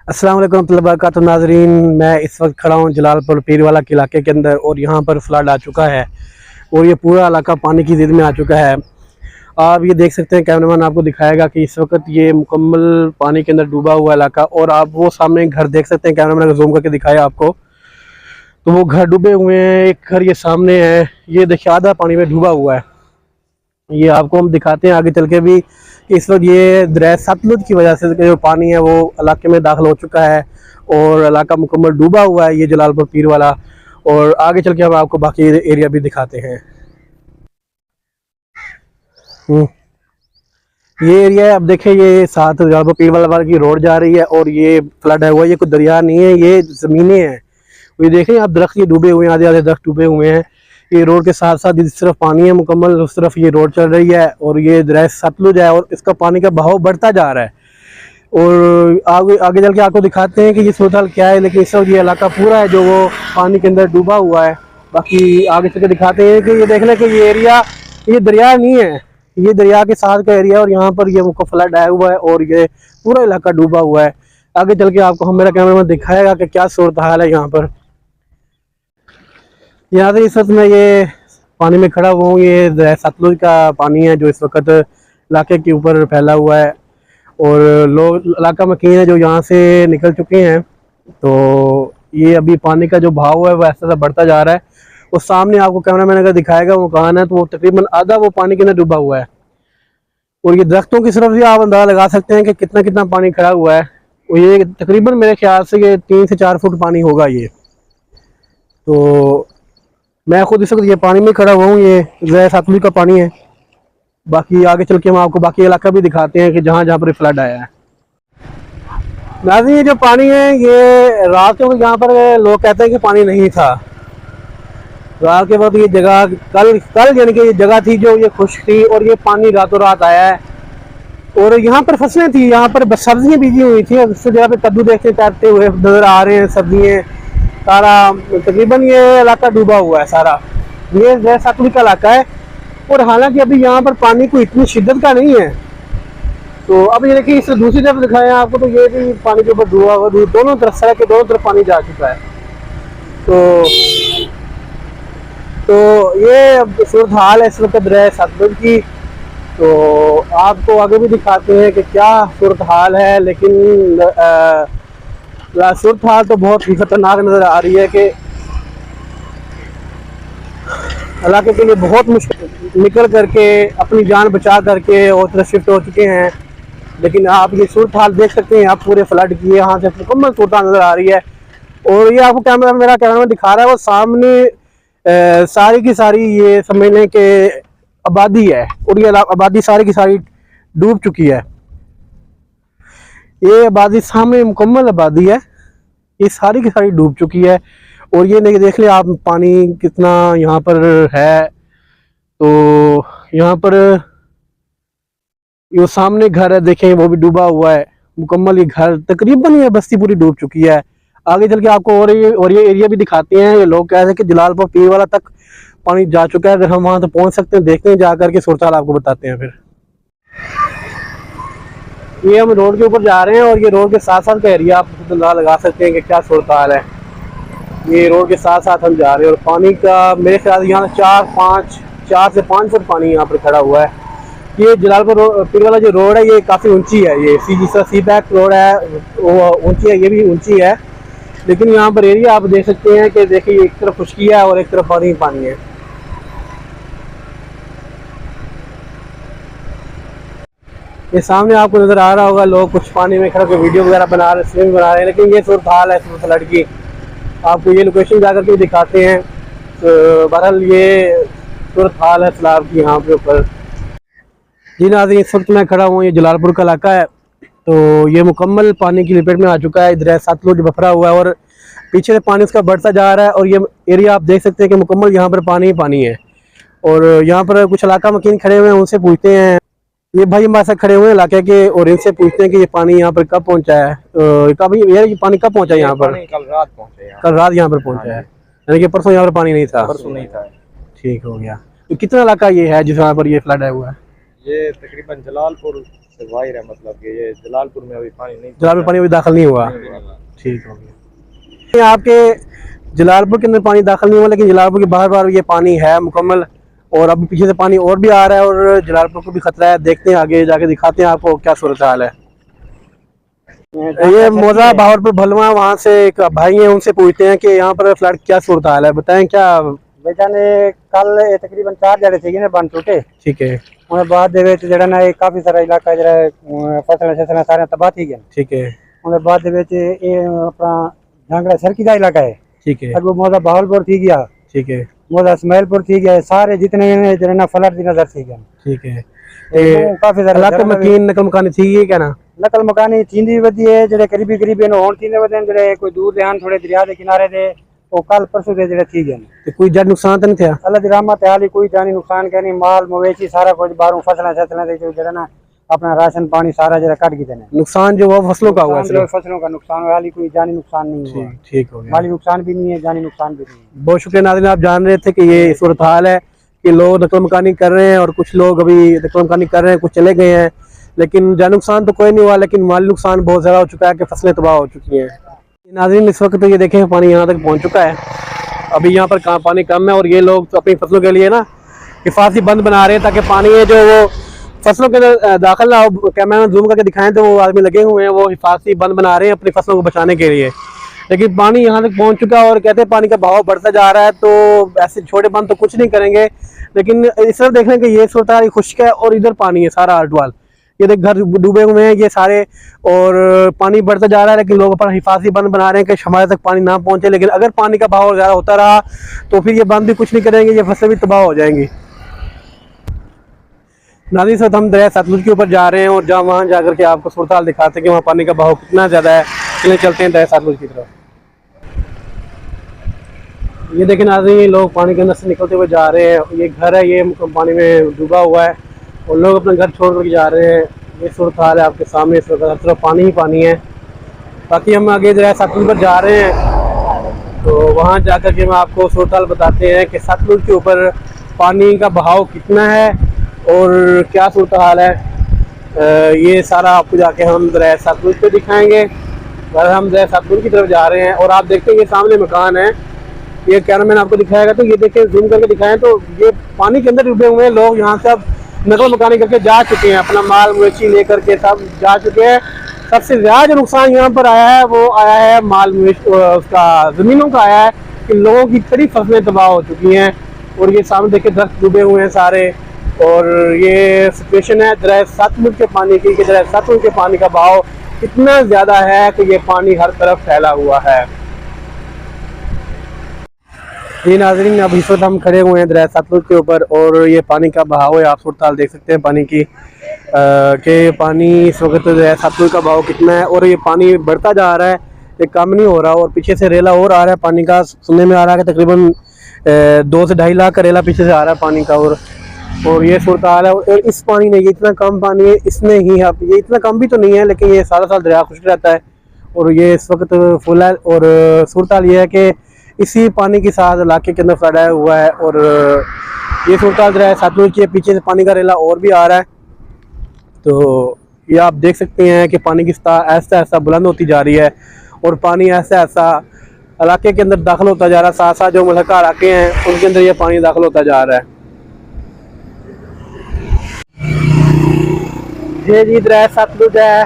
अस्सलाम वालेकुम रहमतुल्लाहि व बरकातुहू नाज़रीन। मैं इस वक्त खड़ा हूँ जलालपुर पीरवाला के इलाके के अंदर और यहाँ पर फ्लड आ चुका है और ये पूरा इलाका पानी की ज़िद में आ चुका है। आप ये देख सकते हैं, कैमरामैन आपको दिखाएगा कि इस वक्त ये मुकम्मल पानी के अंदर डूबा हुआ इलाका, और आप वो सामने घर देख सकते हैं, कैमरामैन अगर जूम करके दिखाया आपको तो वो घर डूबे हुए हैं। एक घर ये सामने है, ये देखिए आधा पानी में डूबा हुआ है। ये आपको हम दिखाते हैं आगे चल के भी कि इस वक्त ये दरिया सतलुज की वजह से जो पानी है वो इलाके में दाखिल हो चुका है और इलाका मुकम्मल डूबा हुआ है, ये जलालपुर पीर वाला। और आगे चल के हम आपको बाकी एरिया भी दिखाते हैं। ये एरिया है, अब देखें ये साथ जलालपुर पीर वाला की रोड जा रही है और ये फ्लड है हुआ, ये कोई दरिया नहीं है, ये ज़मीनें हैं। ये देखें आप, दरख्त ये डूबे हुए हैं, आधे आधे दरख्त डूबे हुए हैं। ये रोड के साथ साथ जिस तरफ पानी है मुकम्मल उस तरफ ये रोड चल रही है और ये दरिया सतलुज है और इसका पानी का बहाव बढ़ता जा रहा है। और आगे आगे चल के आपको दिखाते हैं कि ये सूरत हाल क्या है, लेकिन इस वक्त ये इलाका पूरा है जो वो पानी के अंदर डूबा हुआ है। बाकी आगे चल के दिखाते हैं कि ये देख लें कि ये एरिया, ये दरिया नहीं है, ये दरिया के साथ का एरिया और यहाँ पर ये मुझको फ्लड आया हुआ है और ये पूरा इलाका डूबा हुआ है। आगे चल के आपको हम, मेरा कैमरा दिखाएगा कि क्या सूरत हाल है यहाँ पर। यहाँ से इस वक्त मैं ये पानी में खड़ा हुआ हूँ, ये सतलुज का पानी है जो इस वक्त इलाके के ऊपर फैला हुआ है और लोग इलाका मकीन है जो यहाँ से निकल चुके हैं। तो ये अभी पानी का जो भाव है वो ऐसा ऐसा बढ़ता जा रहा है। और सामने आपको कैमरामैन अगर दिखाएगा वो मकान है तो वो तकरीबन आधा वो पानी के अंदर डूबा हुआ है। और ये दरख्तों की तरफ भी आप अंदाजा लगा सकते हैं कि कितना कितना पानी खड़ा हुआ है। और ये तकरीबन मेरे ख्याल से ये 3 से 4 फुट पानी होगा ये। तो मैं खुद इस वक्त ये पानी में खड़ा हुआ हूँ, ये दरिया सतलुज का पानी है। बाकी आगे चल के हम आपको बाकी इलाका भी दिखाते हैं कि जहाँ जहाँ पर फ्लड आया है। नाज़रीन, ये जो पानी है ये रात को यहाँ पर लोग कहते हैं कि पानी नहीं था। रात के वक्त ये जगह कल यानी कि ये जगह थी जो ये खुश्क थी और ये पानी रातों रात आया है। और यहाँ पर फसलें थी, यहाँ पर सब्जियाँ बीजी हुई थी। उस जगह पे कद्दू देखते तैरते हुए नजर आ रहे हैं, सब्जियाँ सारा तकरीबन ये इलाका डूबा हुआ है सारा। ये दरिया सतलुज का इलाका है और हालांकि अभी यहाँ पर पानी को इतनी शिद्दत का नहीं है। तो अब ये देखिए, इस दूसरी तरफ दिखाया आपको तो ये भी पानी के ऊपर डूबा हुआ, दोनों तरफ सड़क के दोनों तरफ पानी जा चुका है। तो ये सूरत हाल है इस वक्त दरिया सतलुज की। तो आपको आगे भी दिखाते हैं कि क्या सूरत हाल है, लेकिन सूरत हाल तो बहुत ही खतरनाक नज़र आ रही है कि इलाके के लिए बहुत मुश्किल निकल करके अपनी जान बचा करके और तरफ शिफ्ट हो चुके हैं। लेकिन आप ये सूरत हाल देख सकते हैं, आप पूरे फ्लड की यहाँ से मुकम्मल सूरत हाल नज़र आ रही है। और ये आपको मेरा कैमरा दिखा रहा है, वो सामने सारी की सारी ये समझ लें कि आबादी है और ये आबादी सारी की सारी डूब चुकी है। ये आबादी सामने मुकम्मल आबादी है, ये सारी की सारी डूब चुकी है। और ये नहीं देख ले आप पानी कितना यहाँ पर है। तो यहाँ पर ये सामने घर है, देखें वो भी डूबा हुआ है मुकम्मल। ये घर तकरीबन ये बस्ती पूरी डूब चुकी है। आगे चल के आपको और ये एरिया भी दिखाते हैं। ये लोग कह रहे हैं कि जलालपुर पीर वाला तक पानी जा चुका है। अगर हम वहाँ तक पहुँच सकते हैं, देखते हैं जा करके सूरत हाल आपको बताते हैं। फिर ये हम रोड के ऊपर जा रहे हैं और ये रोड के साथ साथ का एरिया आप खुद अंदाजा लगा सकते हैं कि क्या सूरत हाल है। ये रोड के साथ साथ हम जा रहे हैं और पानी का मेरे ख्याल यहाँ 4 से 5 फुट पानी यहाँ पर खड़ा हुआ है। ये जलालपुर पीर वाला जो रोड है ये काफ़ी ऊंची है, ये सी बैक रोड है वो ऊंची है, ये भी ऊंची है। लेकिन यहाँ पर एरिया आप देख सकते हैं कि देखिए एक तरफ खुशकी है और एक तरफ पानी पानी है। ये सामने आपको नज़र आ रहा होगा, लोग कुछ पानी में खड़े वीडियो वगैरह बना रहे, स्विमिंग बना रहे हैं। लेकिन ये सूरत हाल है फ्लड की, आपको ये लोकेशन जाकर के दिखाते हैं। तो बहरहाल ये सूरत हाल है सैलाब की यहाँ पे ऊपर। जी नाज़रीन, इस वक्त मैं खड़ा हूँ, ये जलालपुर का इलाका है। तो ये मुकम्मल पानी की लपेट में आ चुका है, दरिया सतलुज बफरा हुआ है और पीछे से पानी उसका बढ़ता जा रहा है। और ये एरिया आप देख सकते हैं कि मुकम्मल यहाँ पर पानी ही पानी है। और यहाँ पर कुछ इलाका मकीन खड़े हुए हैं, उनसे पूछते हैं, ये भाई हमारे साथ खड़े हुए हैं इलाके के, और इनसे पूछते हैं कि ये पानी यहाँ पर कब पहुँचा है। कब ये पानी कब पहुँचा यहाँ पर? कल रात पहुँचे। कल रात यहाँ पर पहुँचा है, यानी कि परसों यहाँ पर पानी नहीं था? परसों नहीं था। ठीक हो गया। तो कितना इलाका ये है जिस यहाँ पर ये फ्लड आया हुआ है? ये तकरीबन जलालपुर से बाहर है, मतलब कि ये जलालपुर में अभी पानी नहीं, जलालपुर में पानी अभी दाखिल नहीं हुआ। ठीक हो गया। ये आपके जलालपुर के अंदर पानी दाखिल नहीं हुआ, लेकिन जलालपुर के बाहर बाहर ये पानी है मुकम्मल, और अभी पीछे से पानी और भी आ रहा है और जलालपुर को भी खतरा है। देखते हैं आगे जाके, दिखाते हैं आपको क्या सूरत हाल है। ये मौजा बहावलपुर भलवा, वहाँ से एक भाई हैं, उनसे पूछते हैं कि यहाँ पर फ्लड क्या सूरत हाल है, बताएं क्या। बेचाने कल तकरीबन 4 जड़े थे बन टूटे। ठीक है। उन्हें बाद दे विच जेड़ा ना काफी सारा इलाका जरा फसल शसल सारे तबाह थी गए। ठीक है। उन्हें बाद दे विच ये अपना झांगड़ा सरकी का इलाका है। ठीक है। अगो मौजा बहावलपुर थी गया। ठीक है। मौजा इस्माइलपुर थी गया, सारे जितने जरा ना फ्लड की नजर थी गए। ठीक है। काफी सारा इलाका मकीन नकल मकानी थी क्या ना, नकल मकानी थींदी वधी है, जेड़े करीबी करीबी नो होण थींदे वधन, जेड़े कोई दूर दे आन थोड़े दरिया दे किनारे दे वो कल परसों दे जेड़े थी गए। तो कोई जान नुकसान तो नहीं था? अल्लाह दी रहमत है, हाली कोई जानी नुकसान कहनी, माल मवेशी सारा कुछ बाहरों फसलें शसलें दे जेड़ा ना अपना राशन पानी सारा जरा कट गए ने। नुकसान जो वो फसलों का हुआ है, फसलों का नुकसान हुआ, हाली कोई जानी नुकसान नहीं हुआ। ठीक हो गया। माली नुकसान भी नहीं है, जानी नुकसान भी नहीं है। बहुत शुक्रिया नाज़रीन, आप जान रहे थे कि ये सूरत हाल है कि लोग नकल मकानी कर रहे हैं और कुछ लोग अभी नकल मकानी कर रहे हैं, कुछ चले गए हैं, लेकिन जान नुकसान तो कोई नहीं हुआ, लेकिन माली नुकसान बहुत ज़्यादा हो चुका है कि फसलें तबाह हो चुकी हैं। नाज़रीन इस वक्त तो ये देखें पानी यहाँ तक पहुँच चुका है, अभी यहाँ पर पानी कम है और ये लोग तो अपनी फसलों के लिए ना हिफाजती बंद बना रहे हैं ताकि पानी है जो वो फसलों के अंदर दाखिल ना हो। कैमरा में जूम करके दिखाएं तो वो आदमी लगे हुए हैं, वो हिफाजती बंद बना रहे हैं अपनी फसलों को बचाने के लिए, लेकिन पानी यहाँ तक पहुँच चुका है और कहते हैं पानी का बहाव बढ़ता जा रहा है। तो ऐसे छोटे बंद तो कुछ नहीं करेंगे, लेकिन इस तरह देख रहे हैं कि ये सूरत हाल खुश्क है और इधर पानी है सारा आर्टवाल, ये देख घर डूबे हुए हैं ये सारे, और पानी बढ़ता जा रहा है, लेकिन लोग अपना हिफाजती बंद बना रहे हैं कि हमारे तक पानी ना पहुंचे। लेकिन अगर पानी का बहाव ज़्यादा होता रहा तो फिर ये बंद भी कुछ नहीं करेंगे, ये फसलें भी तबाह हो जाएंगी। नाज़रीन इस वक्त हम दरिया सतलुज के ऊपर जा रहे हैं और जहाँ वहाँ जाकर के आपको सूरत हाल दिखाते हैं कि वहाँ पानी का बहाव कितना ज़्यादा है। चलिए चलते हैं दरिया सतलुज की तरफ। ये देखें नाज़रीन, लोग पानी के अंदर से निकलते हुए जा रहे हैं, ये घर है ये पानी में डूबा हुआ है और लोग अपना घर छोड़ कर जा रहे हैं। ये सूरत हाल है आपके सामने, इस वक्त हर तरफ पानी ही पानी है। बाकी हम आगे दरिया सतलुज पर जा रहे हैं तो वहाँ जाकर के हम आपको सूरत हाल बताते हैं कि सतलुज के ऊपर पानी का बहाव कितना है और क्या सूरत हाल है। ये सारा आपको जाके हम दरिया सतलुज पे दिखाएंगे। अगर हम दरिया सतलुज की तरफ जा रहे हैं और आप देखते हैं ये सामने मकान है, ये कैमरामैन आपको दिखाएगा तो ये देखें, जूम करके दिखाएं तो ये पानी के अंदर डूबे हुए हैं लोग। यहाँ से अब नकल मकानी करके जा चुके हैं, अपना माल मवेशी लेकर के सब जा चुके हैं। सबसे ज़्यादा जो नुकसान यहाँ पर आया है वो आया है माल मवेशी उसका ज़मीनों का आया है कि लोगों की कई फसलें तबाह हो चुकी हैं। और ये सामने देखे दरख्त डूबे हुए हैं सारे, और ये सिचुएशन है दरिया सतलुज के पानी की कि दरिया सतलुज के पानी का बहाव इतना ज़्यादा है कि ये पानी हर तरफ फैला हुआ है। जी नाज़रीन, अब इस वक्त हम खड़े हुए हैं दरिया सतलुज के ऊपर और ये पानी का बहाव है, आप सूरत हाल देख सकते हैं पानी की कि पानी इस वक्त दरिया सतलुज का बहाव कितना है और ये पानी बढ़ता जा रहा है, ये कम नहीं हो रहा। और पीछे से रेला और आ रहा है पानी का, सुनने में आ रहा है कि तकरीबन 2 से 2.5 लाख का रेला पीछे से आ रहा है पानी का। और ये सूरत हाल है। और इस पानी में ये इतना कम पानी है, इसमें ही ये इतना कम भी तो नहीं है, लेकिन ये सारा साल दरिया खुश्क रहता है और ये इस वक्त फुल है। और सूरत हाल ये है कि इसी पानी के साथ इलाके के अंदर फ्लड आया हुआ है और ये सूरत हाल दरिया सतलुज के पीछे से पानी का रेला और भी आ रहा है। तो ये आप देख सकते हैं कि पानी की सतह ऐसा ऐसा बुलंद होती जा रही है और पानी ऐसा ऐसा इलाके के अंदर दाखिल होता जा रहा है, साथ साथ जो मुल्का इलाके हैं उनके अंदर ये पानी दाखिल होता जा रहा है। ये जी दरिया सतलुज है,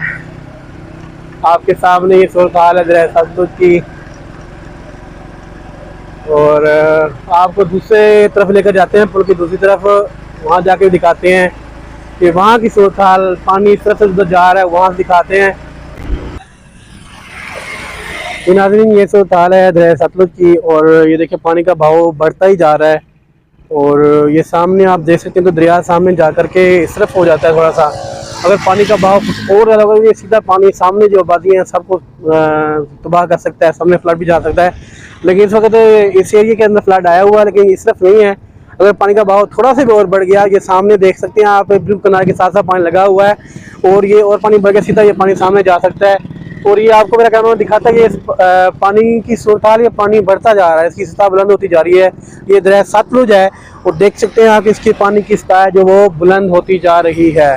आपके सामने ये सूरत हाल है दरिया सतलुज की। और आपको दूसरे तरफ लेकर जाते हैं, पुल की दूसरी तरफ, वहाँ जाके दिखाते हैं कि वहाँ की सूरत हाल, पानी इस तरफ से उधर जा रहा है, वहाँ से दिखाते हैं। तो नाज़रीन ये सूरत हाल है दरिया सतलुज की और ये देखिए पानी का बहाव बढ़ता ही जा रहा है। और ये सामने आप देख सकते हैं तो दरिया सामने जा कर के इस तरफ हो जाता है थोड़ा सा। अगर पानी का बहाव कुछ और ज़्यादा होगा, ये सीधा पानी सामने जो आबादी है सबको तबाह कर सकता है, सामने फ्लड भी जा सकता है। लेकिन इस वक्त इस एरिया के अंदर फ्लड आया हुआ है, लेकिन इस तरफ नहीं है। अगर पानी का बहाव थोड़ा सा भी और बढ़ गया, ये सामने देख सकते हैं आप, ब्रिज किनारे के साथ साथ पानी लगा हुआ है और ये और पानी बढ़ गया सीधा ये पानी सामने जा सकता है। और ये आपको मेरा कैमरा दिखाता है कि पानी की सूरत हाल, ये पानी बढ़ता जा रहा है, इसकी सतह बुलंद होती जा रही है। ये दरिया सतलुज है और देख सकते हैं आप इसकी पानी की सतह जो वो बुलंद होती जा रही है।